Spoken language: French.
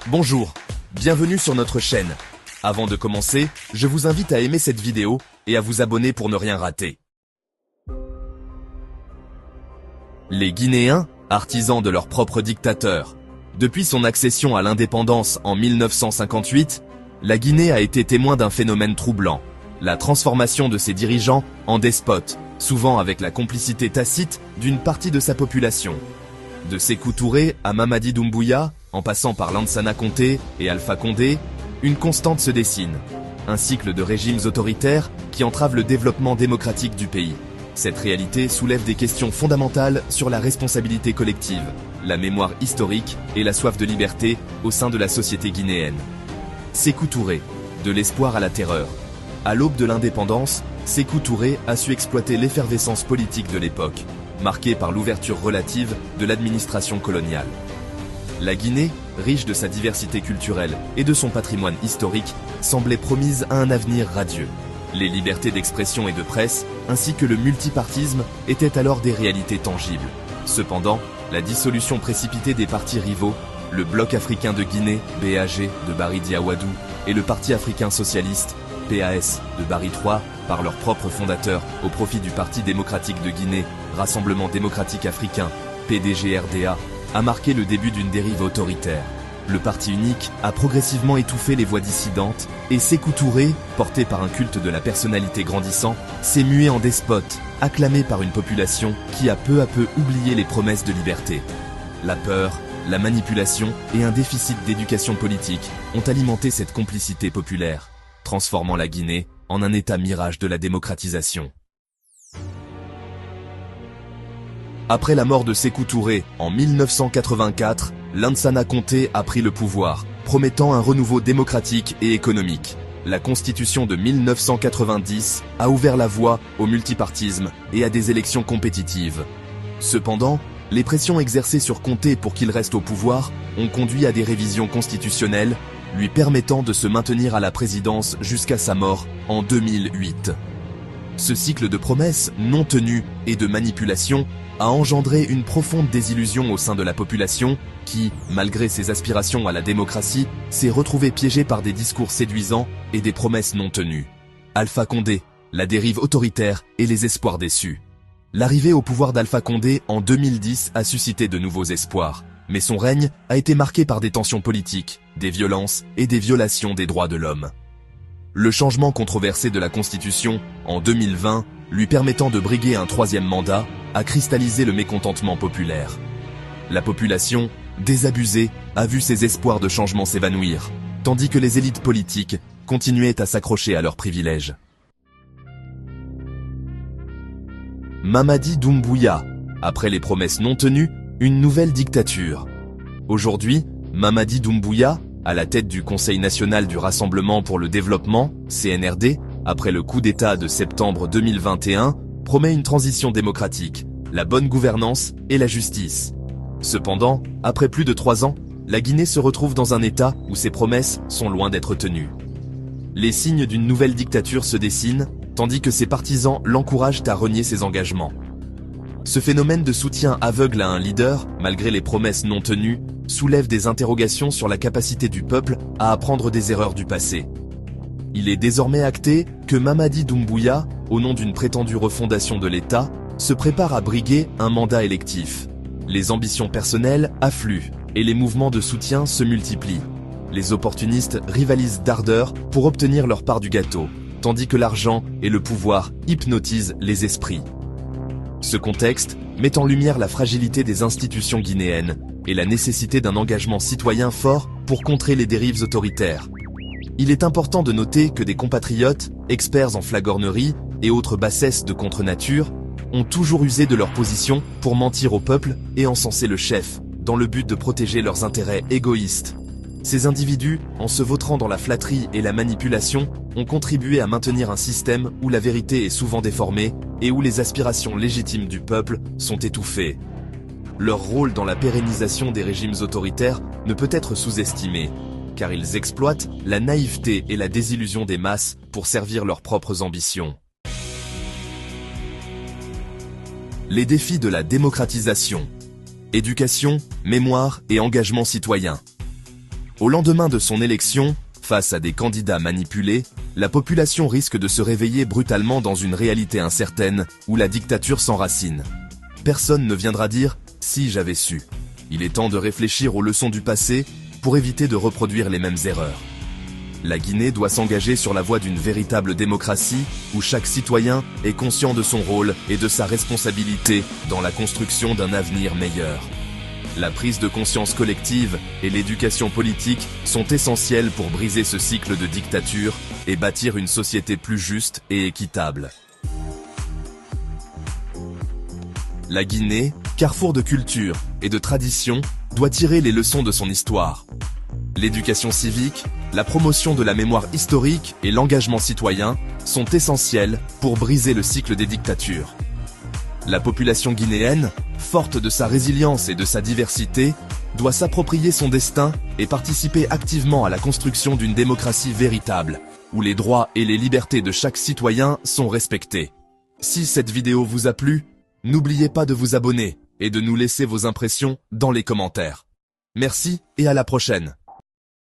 Bonjour, bienvenue sur notre chaîne. Avant de commencer, je vous invite à aimer cette vidéo et à vous abonner pour ne rien rater. Les Guinéens, artisans de leur propre dictateur. Depuis son accession à l'indépendance en 1958, la Guinée a été témoin d'un phénomène troublant, la transformation de ses dirigeants en despotes, souvent avec la complicité tacite d'une partie de sa population. De Sékou Touré à Mamadi Doumbouya, en passant par Lansana Conté et Alpha Condé, une constante se dessine. Un cycle de régimes autoritaires qui entrave le développement démocratique du pays. Cette réalité soulève des questions fondamentales sur la responsabilité collective, la mémoire historique et la soif de liberté au sein de la société guinéenne. Sékou Touré, de l'espoir à la terreur. À l'aube de l'indépendance, Sékou Touré a su exploiter l'effervescence politique de l'époque, marquée par l'ouverture relative de l'administration coloniale. La Guinée, riche de sa diversité culturelle et de son patrimoine historique, semblait promise à un avenir radieux. Les libertés d'expression et de presse, ainsi que le multipartisme, étaient alors des réalités tangibles. Cependant, la dissolution précipitée des partis rivaux, le Bloc africain de Guinée, BAG, de Barry Diawadou, et le Parti africain socialiste, PAS, de Barry III, par leurs propres fondateurs, au profit du Parti démocratique de Guinée, Rassemblement démocratique africain, PDGRDA, a marqué le début d'une dérive autoritaire. Le parti unique a progressivement étouffé les voix dissidentes et Sékou Touré, porté par un culte de la personnalité grandissant, s'est mué en despote, acclamé par une population qui a peu à peu oublié les promesses de liberté. La peur, la manipulation et un déficit d'éducation politique ont alimenté cette complicité populaire, transformant la Guinée en un état mirage de la démocratisation. Après la mort de Sékou Touré en 1984, Lansana Conté a pris le pouvoir, promettant un renouveau démocratique et économique. La constitution de 1990 a ouvert la voie au multipartisme et à des élections compétitives. Cependant, les pressions exercées sur Conté pour qu'il reste au pouvoir ont conduit à des révisions constitutionnelles, lui permettant de se maintenir à la présidence jusqu'à sa mort en 2008. Ce cycle de promesses non tenues et de manipulations a engendré une profonde désillusion au sein de la population qui, malgré ses aspirations à la démocratie, s'est retrouvée piégée par des discours séduisants et des promesses non tenues. Alpha Condé, la dérive autoritaire et les espoirs déçus. L'arrivée au pouvoir d'Alpha Condé en 2010 a suscité de nouveaux espoirs, mais son règne a été marqué par des tensions politiques, des violences et des violations des droits de l'homme. Le changement controversé de la Constitution, en 2020, lui permettant de briguer un troisième mandat, a cristallisé le mécontentement populaire. La population, désabusée, a vu ses espoirs de changement s'évanouir, tandis que les élites politiques continuaient à s'accrocher à leurs privilèges. Mamadi Doumbouya, après les promesses non tenues, une nouvelle dictature. Aujourd'hui, Mamadi Doumbouya, à la tête du Conseil national du Rassemblement pour le développement, CNRD, après le coup d'État de septembre 2021, promet une transition démocratique, la bonne gouvernance et la justice. Cependant, après plus de 3 ans, la Guinée se retrouve dans un état où ses promesses sont loin d'être tenues. Les signes d'une nouvelle dictature se dessinent, tandis que ses partisans l'encouragent à renier ses engagements. Ce phénomène de soutien aveugle à un leader, malgré les promesses non tenues, soulève des interrogations sur la capacité du peuple à apprendre des erreurs du passé. Il est désormais acté que Mamadi Doumbouya, au nom d'une prétendue refondation de l'État, se prépare à briguer un mandat électif. Les ambitions personnelles affluent et les mouvements de soutien se multiplient. Les opportunistes rivalisent d'ardeur pour obtenir leur part du gâteau, tandis que l'argent et le pouvoir hypnotisent les esprits. Ce contexte met en lumière la fragilité des institutions guinéennes et la nécessité d'un engagement citoyen fort pour contrer les dérives autoritaires. Il est important de noter que des compatriotes, experts en flagornerie et autres bassesses de contre-nature, ont toujours usé de leur position pour mentir au peuple et encenser le chef, dans le but de protéger leurs intérêts égoïstes. Ces individus, en se vautrant dans la flatterie et la manipulation, ont contribué à maintenir un système où la vérité est souvent déformée et où les aspirations légitimes du peuple sont étouffées. Leur rôle dans la pérennisation des régimes autoritaires ne peut être sous-estimé, car ils exploitent la naïveté et la désillusion des masses pour servir leurs propres ambitions. Les défis de la démocratisation. Éducation, mémoire et engagement citoyen. Au lendemain de son élection, face à des candidats manipulés, la population risque de se réveiller brutalement dans une réalité incertaine où la dictature s'enracine. Personne ne viendra dire « si j'avais su ». Il est temps de réfléchir aux leçons du passé pour éviter de reproduire les mêmes erreurs. La Guinée doit s'engager sur la voie d'une véritable démocratie où chaque citoyen est conscient de son rôle et de sa responsabilité dans la construction d'un avenir meilleur. La prise de conscience collective et l'éducation politique sont essentielles pour briser ce cycle de dictature et bâtir une société plus juste et équitable. La Guinée, carrefour de culture et de tradition, doit tirer les leçons de son histoire. L'éducation civique, la promotion de la mémoire historique et l'engagement citoyen sont essentiels pour briser le cycle des dictatures. La population guinéenne, forte de sa résilience et de sa diversité, doit s'approprier son destin et participer activement à la construction d'une démocratie véritable, où les droits et les libertés de chaque citoyen sont respectés. Si cette vidéo vous a plu, n'oubliez pas de vous abonner et de nous laisser vos impressions dans les commentaires. Merci et à la prochaine.